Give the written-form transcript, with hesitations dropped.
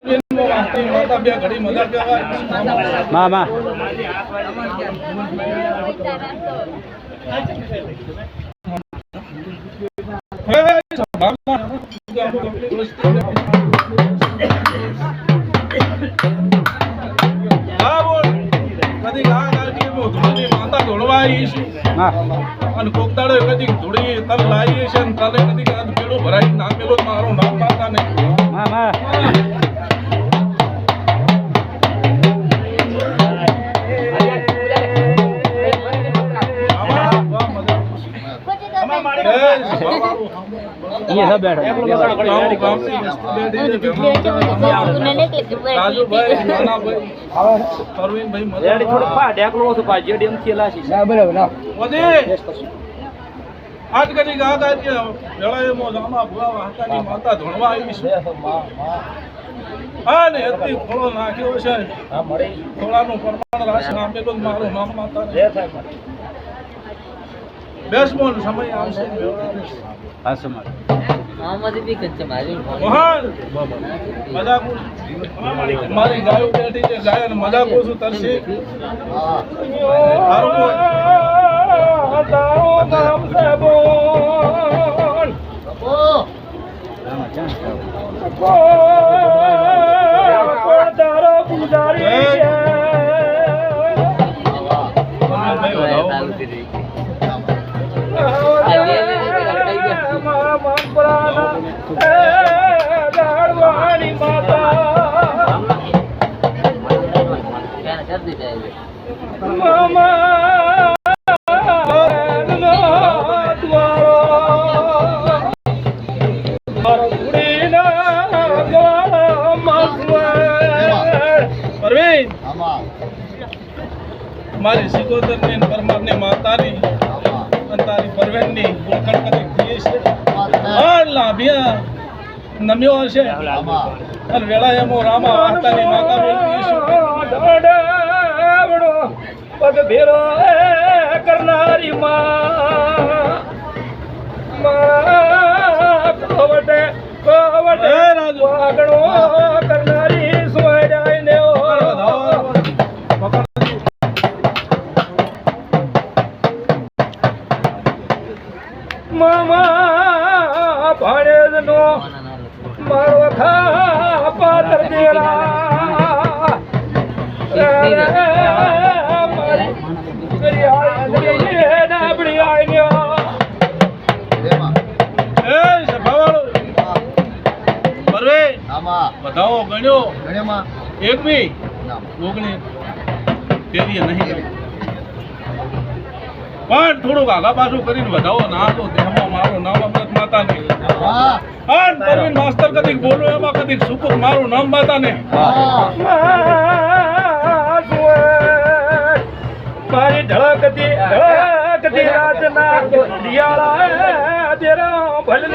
મામા અને કોકદાડે કદી ધૂળી તલ લાવી છે ને તલે કદી પેલો ભરાઈ ના પેલો મારું નામ માતા ને મામા ये सब बैठो આજ કદી ગાતા છે વેળાએ મો જામા ભુવા વાહતાની માતા ધણવા આવી છે હા ને અતિ ફળો નાખ્યો છે હા મળે થોડાનું પ્રમાણ રાશિ આપેલું મારું નામ માતા બેસમોન સમય આવશે આ સમય આમાંથી બી કચ્ચે મારી મહાન મજાક મારી ગાયો બેઠી છે ગાયન મજાક ઓછું તરશે હારું તારો નામ છે બોલ તારો પૂજારી મારી સિકોતર ની પરમાર ની માતાની અને તારી પરવેનની ગણપતિ થઈ છે આ લાભિયા નમ્યો હશે અને વેળા એમો રામા વાર્તાની માતા બોલતી છે ડાડાવડો પગ ભેરો કરનારી મારા કોવટે રાજુ આગળો કરનારી સોયડાઈ ને મામા ભાણેજ નો મારો ખા પાત્ર દેરા મારી કરી આઈ નાબડી આઈ એ સભાવાળો પરવે આમાં બતાવો ગણ્યો ગણ્યામાં એક બી ઓગણી તેરી નહીં પણ થોડુંક આગા પાછું કરીને વધાવો ના તો દેહમાં મારું નામ અમૃત માતા ને હા પરવીન માસ્તર કદીક બોલો એમાં કદીક સુકુક મારું નામ માતા ને મારી ઢળકતી રાતના દિયાળા તેરા ભલે